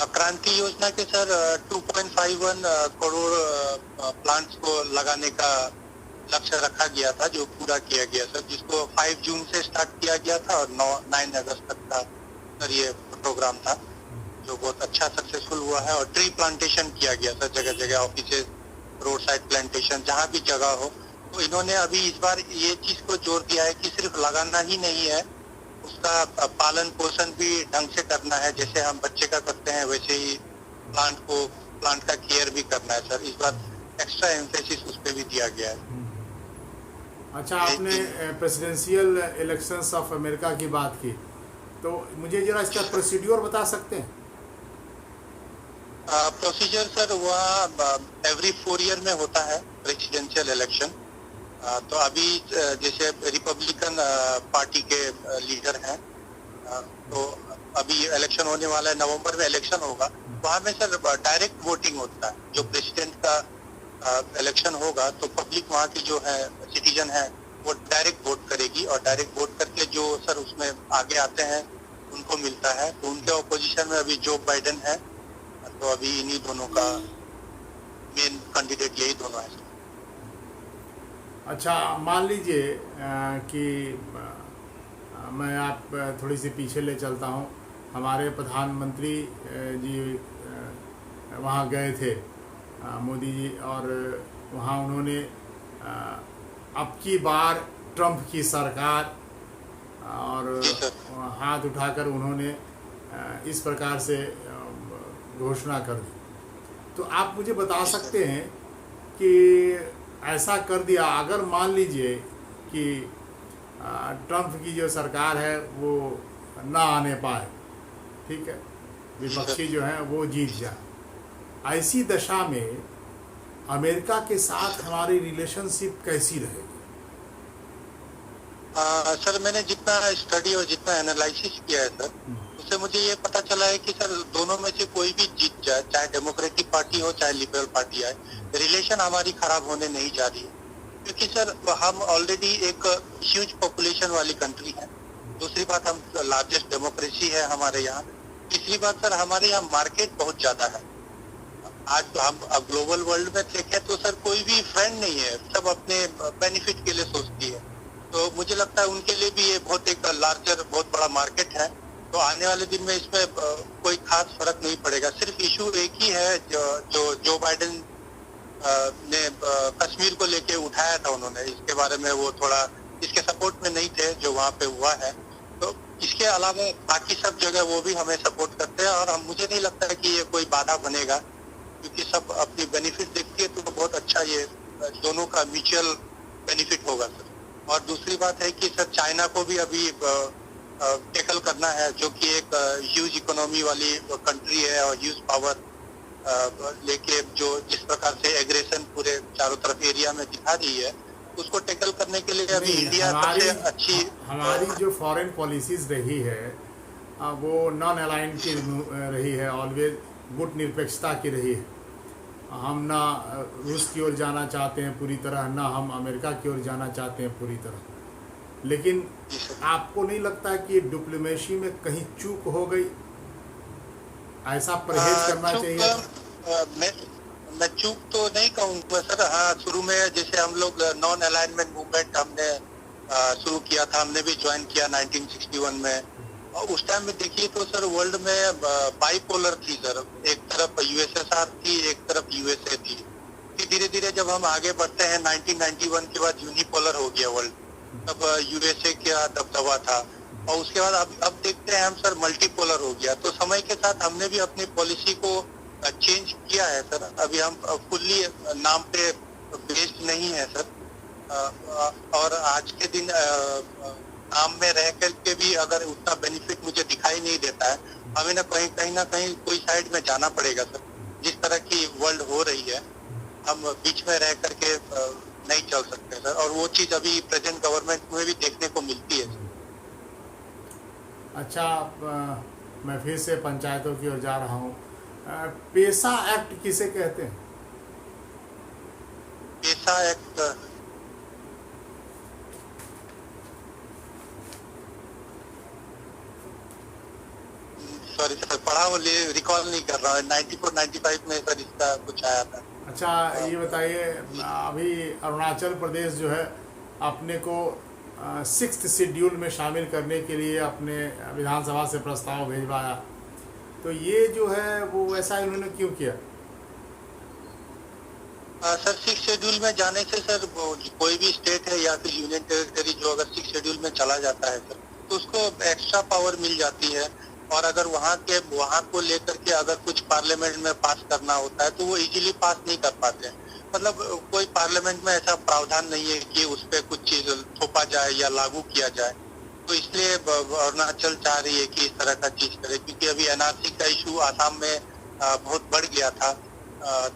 क्रांति योजना के सर 2.51 करोड़ प्लांट्स को लगाने का लक्ष्य रखा गया था, जो पूरा किया गया सर, जिसको 5 जून से स्टार्ट किया गया था और 9 अगस्त तक का सर ये प्रोग्राम था, जो बहुत अच्छा सक्सेसफुल हुआ है। और ट्री प्लांटेशन किया गया सर जगह जगह, ऑफिसेज, रोड साइड प्लांटेशन, जहाँ भी जगह हो। तो इन्होंने अभी इस बार ये चीज को जोर दिया है कि सिर्फ लगाना ही नहीं है, उसका पालन पोषण भी ढंग से करना है, जैसे हम बच्चे का करते हैं वैसे ही प्लांट का केयर भी करना है सर। इस बार एक्स्ट्रा एम्फेसिस उस पर भी दिया गया है। अच्छा, आपने प्रेसिडेंशियल इलेक्शंस ऑफ अमेरिका की बात की, तो मुझे जरा इसका प्रोसीड्योर बता सकते हैं? प्रोसीजर सर वहाँ एवरी 4 ईयर में होता है प्रेसिडेंशियल इलेक्शन। तो अभी जैसे रिपब्लिकन पार्टी के लीडर हैं, तो अभी इलेक्शन होने वाला है, नवंबर में इलेक्शन होगा। वहाँ में सर डायरेक्ट वोटिंग होता है। जो प्रेसिडेंट का इलेक्शन होगा तो पब्लिक वहाँ की जो है सिटीजन है वो डायरेक्ट वोट करेगी, और डायरेक्ट वोट करके जो सर उसमें आगे आते हैं उनको मिलता है। तो उनके ऑपोजिशन में अभी जो बाइडेन है, तो अभी इन्हीं दोनों का मेन कैंडिडेट यही दोनों है। अच्छा, मान लीजिए कि मैं आप थोड़ी सी पीछे ले चलता हूँ। हमारे प्रधानमंत्री जी वहाँ गए थे, मोदी जी, और वहाँ उन्होंने अब की बार ट्रंप की सरकार, और हाथ उठाकर उन्होंने इस प्रकार से घोषणा कर दी। तो आप मुझे बता सकते हैं कि ऐसा कर दिया, अगर मान लीजिए कि ट्रंप की जो सरकार है वो ना आने पाए, ठीक है, विपक्षी जो है वो जीत जाए, ऐसी दशा में अमेरिका के साथ हमारी रिलेशनशिप कैसी रहेगी? सर मैंने जितना स्टडी और जितना एनालिसिस किया है सर, उससे मुझे ये पता चला है कि सर दोनों में से कोई भी जीत जाए, चाहे डेमोक्रेटिक पार्टी हो चाहे लिबरल पार्टी आए, रिलेशन हमारी खराब होने नहीं जा रही है। क्योंकि सर हम ऑलरेडी एक ह्यूज पॉपुलेशन वाली कंट्री है। दूसरी बात, हम लार्जेस्ट डेमोक्रेसी है हमारे यहाँ। तीसरी बात सर, हमारे यहाँ मार्केट बहुत ज्यादा है। आज हम ग्लोबल वर्ल्ड में देखें तो सर कोई भी फ्रेंड नहीं है, सब अपने बेनिफिट के लिए सोचती है। तो मुझे लगता है उनके लिए भी ये बहुत एक लार्जर, बहुत बड़ा मार्केट है। तो आने वाले दिन में इसमें कोई खास फर्क नहीं पड़ेगा। सिर्फ इशू एक ही है जो बाइडेन ने कश्मीर को लेके उठाया था, उन्होंने इसके बारे में वो थोड़ा इसके सपोर्ट में नहीं थे जो वहाँ पे हुआ है। तो इसके अलावा बाकी सब जगह वो भी हमें सपोर्ट करते हैं, और मुझे नहीं लगता है कि ये कोई बाधा बनेगा, क्योंकि सब अपनी बेनिफिट देखती है। तो बहुत अच्छा ये दोनों का म्यूचुअल बेनिफिट होगा सर। और दूसरी बात है कि सर चाइना को भी अभी टैकल करना है, जो कि एक ह्यूज इकोनॉमी वाली कंट्री है और ह्यूज पावर लेके जो जिस प्रकार से एग्रेशन पूरे चारों तरफ एरिया में दिखा रही है, उसको टैकल करने के लिए अभी इंडिया सबसे अच्छी हमारी जो फॉरेन पॉलिसीज रही है वो नॉन अलाइंड की रही है, ऑलवेज गुट निरपेक्षता की रही है। हम ना रूस की ओर जाना चाहते हैं पूरी तरह, ना हम अमेरिका की ओर जाना चाहते हैं पूरी तरह। लेकिन जी सर। आपको नहीं लगता कि डिप्लोमेसी में कहीं चूक हो गई? ऐसा परहेज करना चूक चाहिए था। मैं चूक तो नहीं कहूँगा सर। हाँ, शुरू में जैसे हम लोग नॉन अलाइनमेंट मूवमेंट हमने शुरू किया था, हमने भी ज्वाइन किया 1961 में। और उस टाइम में देखिए तो सर वर्ल्ड में बाइपोलर थी सर, एक तरफ यूएसएसआर थी, एक तरफ यूएसए थी। फिर धीरे धीरे जब हम आगे बढ़ते हैं 1991 के बाद यूनिपोलर हो गया वर्ल्ड, तब यूएसए का दबदबा था। और उसके बाद अब देखते हैं हम सर मल्टीपोलर हो गया। तो समय के साथ हमने भी अपनी पॉलिसी को चेंज किया है सर। अभी हम फुल्ली नाम पे बेस्ड नहीं है सर। और आज के दिन नाम में रह करके भी अगर उतना बेनिफिट मुझे दिखाई नहीं देता है, हमें कहीं ना कहीं कोई साइड में जाना पड़ेगा सर। जिस तरह की वर्ल्ड हो रही है, हम बीच में रह करके नहीं चल सकते सर। और वो चीज अभी प्रेजेंट गवर्नमेंट में भी देखने को मिलती है। अच्छा, मैं फिर से पंचायतों की ओर जा रहा हूँ। पेशा एक्ट किसे कहते हैं? पेशा एक्ट, सॉरी सर, पढ़ा वो रिकॉल नहीं कर रहा हूँ। 94-95 में सर इसका कुछ आया था। अच्छा, ये बताइए, अभी अरुणाचल प्रदेश जो है अपने को 6th शेड्यूल में शामिल करने के लिए अपने विधानसभा से प्रस्ताव भिजवाया, तो ये जो है वो ऐसा इन्होंने क्यों किया? सर 6 शेड्यूल में जाने से सर कोई भी स्टेट है या फिर यूनियन टेरिटरी जो अगर 6 शेड्यूल में चला जाता है सर, तो उसको एक्स्ट्रा पावर मिल जाती है। और अगर वहाँ को लेकर के अगर कुछ पार्लियामेंट में पास करना होता है तो वो इजीली पास नहीं कर पाते हैं। मतलब कोई पार्लियामेंट में ऐसा प्रावधान नहीं है कि उस पर कुछ चीज थोपा जाए या लागू किया जाए। तो इसलिए अरुणाचल चाह रही है कि इस तरह का चीज करे, क्योंकि अभी एनआरसी का इशू आसाम में बहुत बढ़ गया था।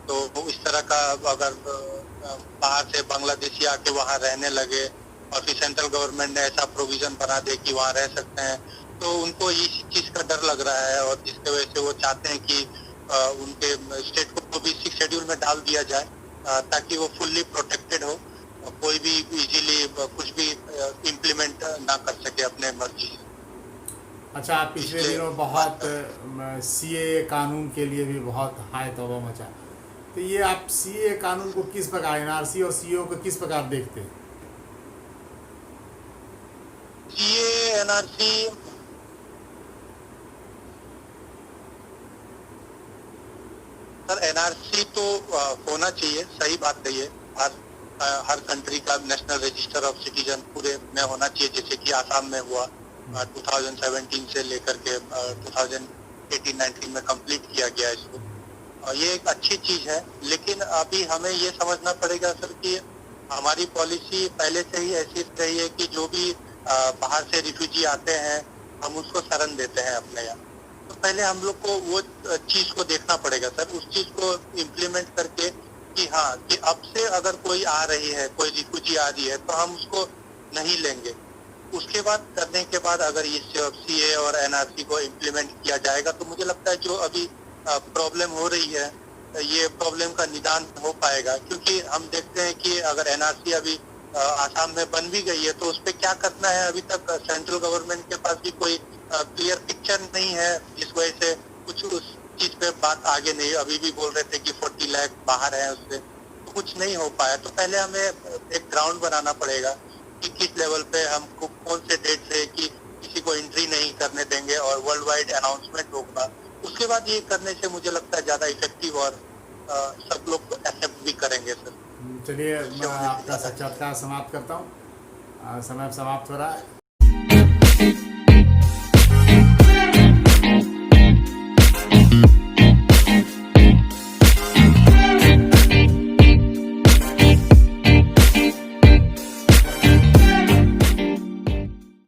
तो इस तरह का अगर बाहर से बांग्लादेशी आके वहाँ रहने लगे और फिर सेंट्रल गवर्नमेंट ने ऐसा प्रोविजन बना दे कि वहाँ रह सकते हैं, तो उनको इस चीज का डर लग रहा है। और जिसके वजह से वो चाहते हैं कि उनके स्टेट को भी 6 शेड्यूल में डाल दिया जाए, ताकि वो फुल्ली प्रोटेक्टेड हो, कोई भी इजीली कुछ भी इम्प्लीमेंट ना कर सके अपने मर्जी से। अच्छा, पिछले दिनों बहुत सीएए कानून के लिए भी बहुत हाय तौबा मचा, तो ये आप सीएए कानून को किस प्रकार, एनआरसी और सीएए को किस प्रकार देखते हैं? सीएए एनआरसी सर, एनआरसी तो होना चाहिए, सही बात है। ये हर कंट्री का नेशनल रजिस्टर ऑफ सिटीजन पूरे में होना चाहिए, जैसे कि आसाम में हुआ 2017 से लेकर के 2018-19 में कंप्लीट किया गया इसको। ये एक अच्छी चीज है, लेकिन अभी हमें ये समझना पड़ेगा सर कि हमारी पॉलिसी पहले से ही ऐसी रही है कि जो भी बाहर से रिफ्यूजी आते हैं हम उसको शरण देते हैं अपने यहाँ। तो पहले हम लोग को वो चीज को देखना पड़ेगा सर, उस चीज को इम्प्लीमेंट करके कि हाँ, कि अब से अगर कोई आ रही है, कोई रिफ्यूजी आ रही है, तो हम उसको नहीं लेंगे। उसके बाद करने के बाद अगर इस सीए और एनआरसी को इम्प्लीमेंट किया जाएगा, तो मुझे लगता है जो अभी प्रॉब्लम हो रही है, ये प्रॉब्लम का निदान हो पाएगा। क्योंकि हम देखते हैं कि अगर एनआरसी अभी आसाम में बन भी गई है, तो उस पर क्या करना है, अभी तक सेंट्रल गवर्नमेंट के पास भी कोई क्लियर पिक्चर नहीं है, जिस वजह से कुछ उस चीज पे बात आगे नहीं। अभी भी बोल रहे थे कि 40 लाख बाहर है, उससे तो कुछ नहीं हो पाया। तो पहले हमें एक ग्राउंड बनाना पड़ेगा कि किस लेवल पे हम कौन से डेट से कि किसी को एंट्री नहीं करने देंगे और वर्ल्ड वाइड अनाउंसमेंट होगा। उसके बाद ये करने से मुझे लगता है ज्यादा इफेक्टिव और सब लोग एक्सेप्ट भी करेंगे सर। चलिए, मैं आपका साक्षात्कार समाप्त करता हूँ, समय समाप्त हो रहा है।